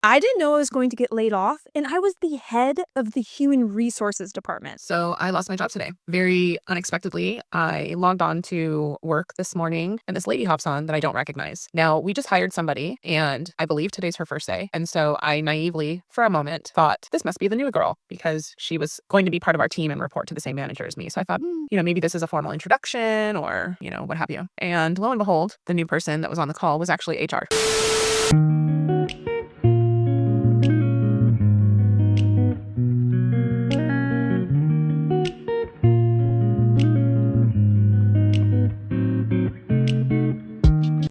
I didn't know I was going to get laid off, and I was the head of the human resources department. So I lost my job today. Very unexpectedly, I logged on to work this morning and this lady hops on that I don't recognize. Now, we just hired somebody and I believe today's her first day. And so I naively, for a moment, thought this must be the new girl because she was going to be part of our team and report to the same manager as me. So I thought, maybe this is a formal introduction or, what have you. And lo and behold, the new person that was on the call was actually HR.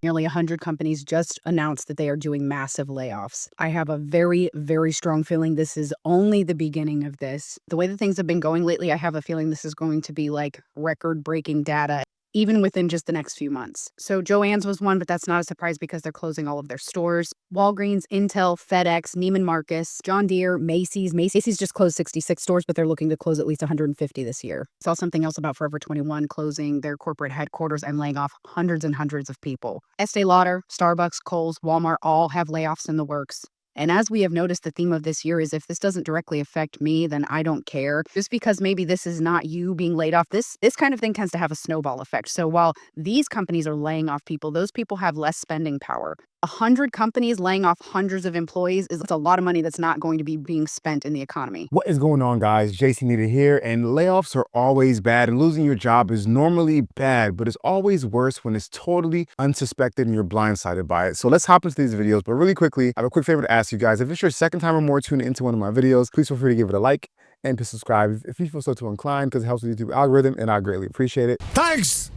Nearly 100 companies just announced that they are doing massive layoffs. I have a very, very strong feeling this is only the beginning of this. The way that things have been going lately, I have a feeling this is going to be like record-breaking data, even within just the next few months. So Joann's was one, but that's not a surprise because they're closing all of their stores. Walgreens, Intel, FedEx, Neiman Marcus, John Deere, Macy's. Macy's just closed 66 stores, but they're looking to close at least 150 this year. Saw something else about Forever 21 closing their corporate headquarters and laying off hundreds and hundreds of people. Estee Lauder, Starbucks, Kohl's, Walmart all have layoffs in the works. And as we have noticed, the theme of this year is if this doesn't directly affect me, then I don't care. Just because maybe this is not you being laid off, this kind of thing tends to have a snowball effect. So while these companies are laying off people, those people have less spending power. 100 companies laying off hundreds of employees is a lot of money that's not going to be being spent in the economy. What is going on, guys? Jason Needed here, and layoffs are always bad, and losing your job is normally bad, but it's always worse when it's totally unsuspected and you're blindsided by it. So let's hop into these videos, but really quickly, I have a quick favor to ask you guys. If it's your second time or more tuning into one of my videos, please feel free to give it a like and to subscribe if you feel so too inclined, because it helps with the YouTube algorithm, and I greatly appreciate it. Thanks!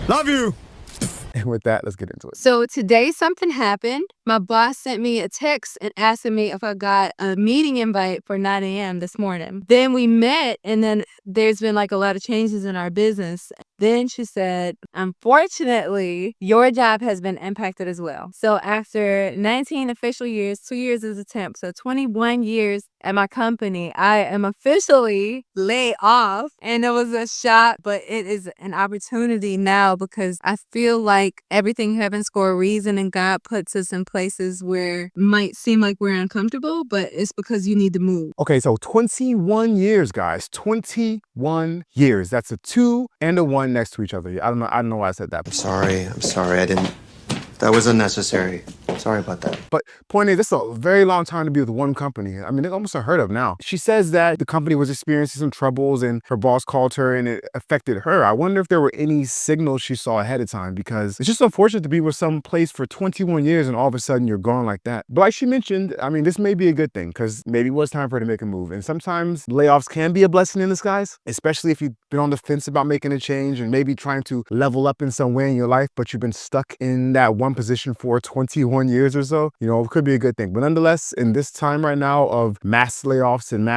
Love you! And with that, let's get into it. So today something happened. My boss sent me a text and asking me if I got a meeting invite for 9 a.m. this morning. Then we met, and then there's been like a lot of changes in our business. Then she said, unfortunately, your job has been impacted as well. So after 19 official years, 2 years as a temp, so 21 years at my company, I am officially laid off. And it was a shock, but it is an opportunity now because I feel like everything happens for a reason, and God puts us in places where it might seem like we're uncomfortable, but it's because you need to move. Okay, so 21 years, guys. 21 years. That's a 2 and a 1 next to each other. I don't know why I said that. I'm sorry. I didn't. That was unnecessary. Sorry about that. But point is, this is a very long time to be with one company. I mean, it's almost unheard of now. She says that the company was experiencing some troubles and her boss called her and it affected her. I wonder if there were any signals she saw ahead of time, because it's just unfortunate to be with some place for 21 years and all of a sudden you're gone like that. But like she mentioned, I mean, this may be a good thing because maybe it was time for her to make a move. And sometimes layoffs can be a blessing in disguise, especially if you've been on the fence about making a change and maybe trying to level up in some way in your life, but you've been stuck in that one position for 21 years or so. It could be a good thing. But nonetheless, in this time right now of mass layoffs and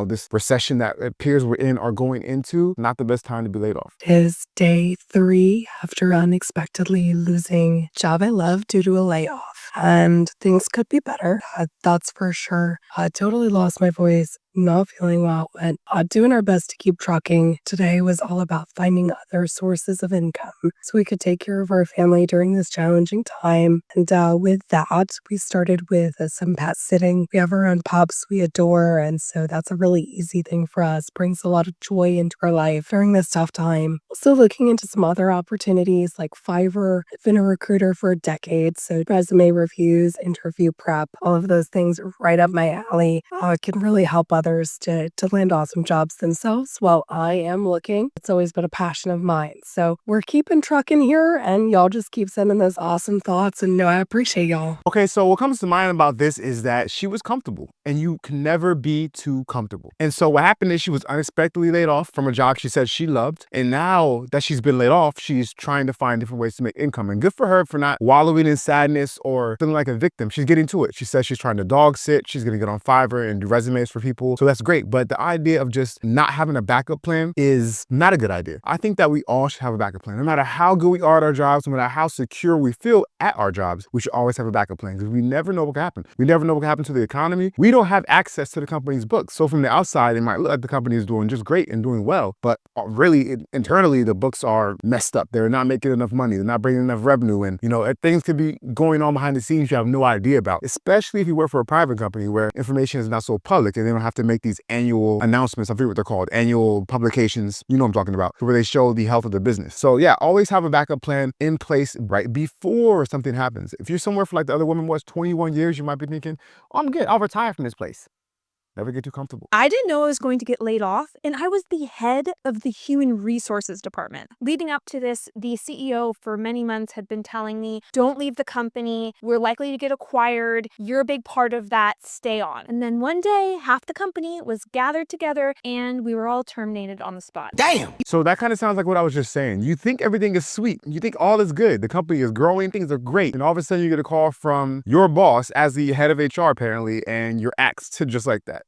this recession that it appears we're in or going into, not the best time to be laid off. It is day 3 after unexpectedly losing a job I love due to a layoff. And things could be better, that's for sure. I totally lost my voice, not feeling well, and doing our best to keep trucking. Today was all about finding other sources of income so we could take care of our family during this challenging time. And with that, we started with some pet sitting. We have our own pups we adore, and so that's a really easy thing for us. Brings a lot of joy into our life during this tough time. Also looking into some other opportunities like Fiverr. I've been a recruiter for a decade, so resume reviews, interview prep, all of those things are right up my alley. It can really help others to land awesome jobs themselves while I am looking. It's always been a passion of mine. So we're keeping trucking here, and y'all just keep sending those awesome thoughts, and I appreciate y'all. Okay, so what comes to mind about this is that she was comfortable, and you can never be too comfortable. And so what happened is she was unexpectedly laid off from a job she said she loved. And now that she's been laid off, she's trying to find different ways to make income. And good for her for not wallowing in sadness or feeling like a victim. She's getting to it. She says she's trying to dog sit. She's going to get on Fiverr and do resumes for people. people. So that's great. But the idea of just not having a backup plan is not a good idea. I think that we all should have a backup plan. No matter how good we are at our jobs, no matter how secure we feel at our jobs, we should always have a backup plan because we never know what can happen. We never know what can happen to the economy. We don't have access to the company's books. So from the outside, it might look like the company is doing just great and doing well, but really internally, the books are messed up. They're not making enough money. They're not bringing enough revenue in. Things could be going on behind the scenes you have no idea about, especially if you work for a private company where information is not so public and they don't have to make these annual announcements. I forget what they're called, annual publications. You know what I'm talking about, where they show the health of the business. So yeah, always have a backup plan in place right before something happens. If you're somewhere for like the other woman was 21 years, you might be thinking, oh, I'm good. I'll retire from this place. Never get too comfortable. I didn't know I was going to get laid off, and I was the head of the human resources department. Leading up to this, the CEO for many months had been telling me, don't leave the company. We're likely to get acquired. You're a big part of that. Stay on. And then one day, half the company was gathered together, and we were all terminated on the spot. Damn! So that kind of sounds like what I was just saying. You think everything is sweet. You think all is good. The company is growing. Things are great. And all of a sudden, you get a call from your boss as the head of HR, apparently, and you're axed to just like that.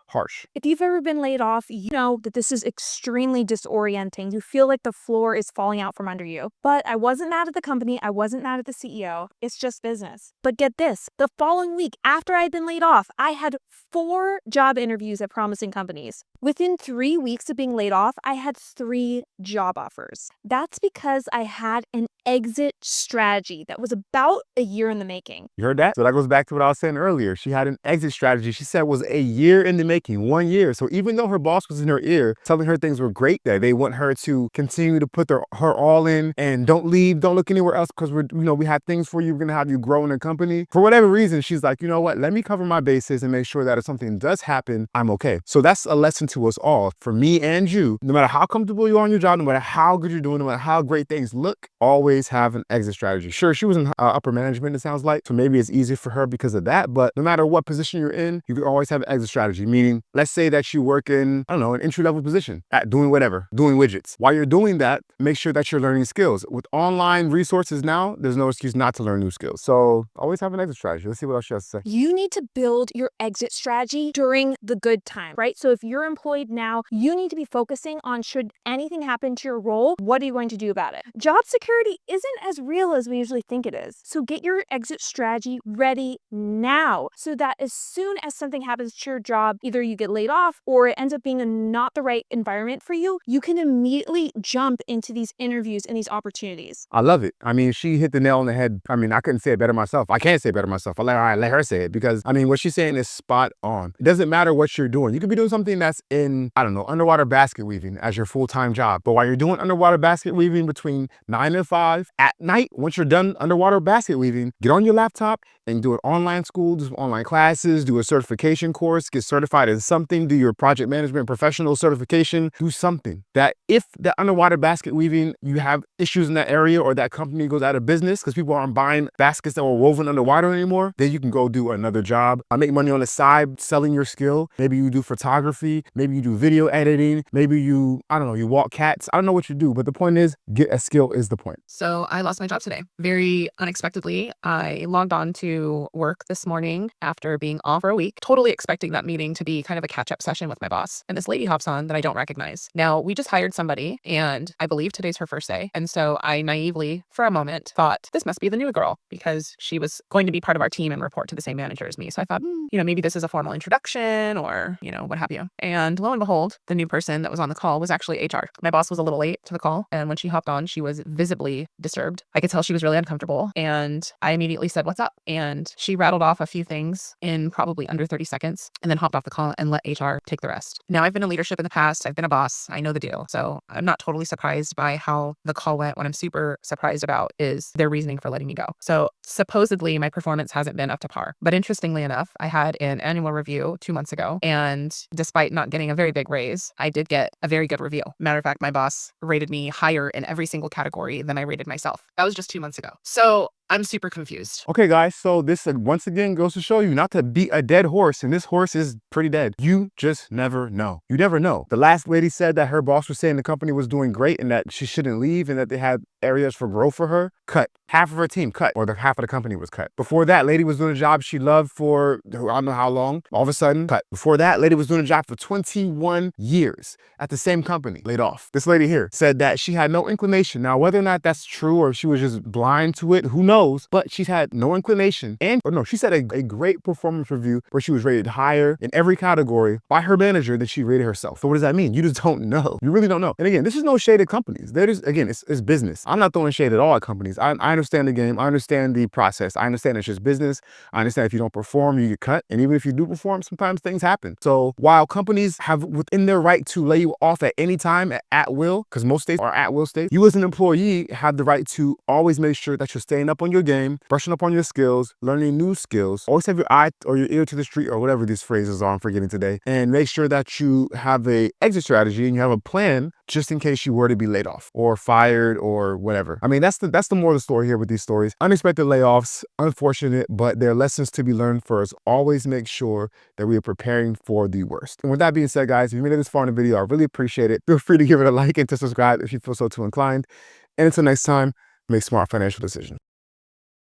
Harsh. If you've ever been laid off, you know that this is extremely disorienting. You feel like the floor is falling out from under you. But I wasn't mad at the company. I wasn't mad at the CEO. It's just business. But get this, the following week after I'd been laid off, I had 4 job interviews at promising companies. Within 3 weeks of being laid off, I had 3 job offers. That's because I had an exit strategy that was about a year in the making. You heard that? So that goes back to what I was saying earlier. She had an exit strategy. She said was a year in the making, 1 year. So even though her boss was in her ear telling her things were great, that they want her to continue to put her all in and don't leave, don't look anywhere else because we have things for you. We're gonna have you grow in the company. For whatever reason, she's like, you know what? Let me cover my bases and make sure that if something does happen, I'm okay. So that's a lesson to us all, for me and you. No matter how comfortable you are on your job, no matter how good you're doing, no matter how great things look, always have an exit strategy. Sure, she was in upper management, it sounds like, so maybe it's easier for her because of that, but no matter what position you're in, you can always have an exit strategy, meaning, let's say that you work in, I don't know, an entry-level position at doing whatever, doing widgets. While you're doing that, make sure that you're learning skills. With online resources now, there's no excuse not to learn new skills. So always have an exit strategy. Let's see what else she has to say. You need to build your exit strategy during the good time, right? So if you're employed now, you need to be focusing on, should anything happen to your role, what are you going to do about it? Job security isn't as real as we usually think it is. So get your exit strategy ready now so that as soon as something happens to your job, either you get laid off or it ends up being not the right environment for you, you can immediately jump into these interviews and these opportunities. I love it. I mean, she hit the nail on the head. I mean, I couldn't say it better myself. I can't say it better myself. All right, let her say it because, I mean, what she's saying is spot on. It doesn't matter what you're doing. You could be doing something that's in, I don't know, underwater basket weaving as your full-time job. But while you're doing underwater basket weaving between 9 and 5 at night, once you're done underwater basket weaving, get on your laptop and do an online school, do some online classes, do a certification course, get certified in something, do your project management professional certification, do something that if the underwater basket weaving, you have issues in that area or that company goes out of business because people aren't buying baskets that were woven underwater anymore, then you can go do another job. I make money on the side selling your skill. Maybe you do photography, maybe you do video editing, maybe you, I don't know, you walk cats. I don't know what you do, but the point is, get a skill is the point. So I lost my job today. Very unexpectedly, I logged on to work this morning after being off for a week, totally expecting that meeting to be kind of a catch-up session with my boss. And this lady hops on that I don't recognize. Now, we just hired somebody, and I believe today's her first day. And so I naively, for a moment, thought, this must be the new girl, because she was going to be part of our team and report to the same manager as me. So I thought, maybe this is a formal introduction or, what have you. And lo and behold, the new person that was on the call was actually HR. My boss was a little late to the call, and when she hopped on, she was visibly disturbed. I could tell she was really uncomfortable, and I immediately said, what's up? And she rattled off a few things in probably under 30 seconds and then hopped off the call and let HR take the rest. Now, I've been in leadership in the past. I've been a boss. I know the deal. So I'm not totally surprised by how the call went. What I'm super surprised about is their reasoning for letting me go. So supposedly my performance hasn't been up to par. But interestingly enough, I had an annual review 2 months ago. And despite not getting a very big raise, I did get a very good review. Matter of fact, my boss rated me higher in every single category than I rated myself. That was just 2 months ago. So I'm super confused. Okay, guys, so this once again goes to show you not to beat a dead horse, and this horse is pretty dead. You just never know. You never know. The last lady said that her boss was saying the company was doing great and that she shouldn't leave and that they had areas for growth for her. Cut. Half of her team cut, or the half of the company was cut. Before that, lady was doing a job she loved for I don't know how long. All of a sudden, cut. Before that, lady was doing a job for 21 years at the same company, laid off. This lady here said that she had no inclination. Now, whether or not that's true or if she was just blind to it, who knows? But she's had no inclination. She said a great performance review where she was rated higher in every category by her manager than she rated herself. So what does that mean? You just don't know. You really don't know. And again, this is no shade at companies. Again, it's business. I'm not throwing shade at all at companies. I understand the game. I understand the process. I understand it's just business. I understand if you don't perform, you get cut. And even if you do perform, sometimes things happen. So while companies have within their right to lay you off at any time at will, because most states are at will states, you as an employee have the right to always make sure that you're staying up on your game, brushing up on your skills, learning new skills. Always have your eye or your ear to the street or whatever these phrases are I'm forgetting today. And make sure that you have a exit strategy and you have a plan just in case you were to be laid off or fired or whatever. I mean, that's the moral of the story here with these stories. Unexpected layoffs, unfortunate, but there are lessons to be learned for us. Always make sure that we are preparing for the worst. And with that being said, guys, if you made it this far in the video, I really appreciate it. Feel free to give it a like and to subscribe if you feel so too inclined. And until next time, make smart financial decisions.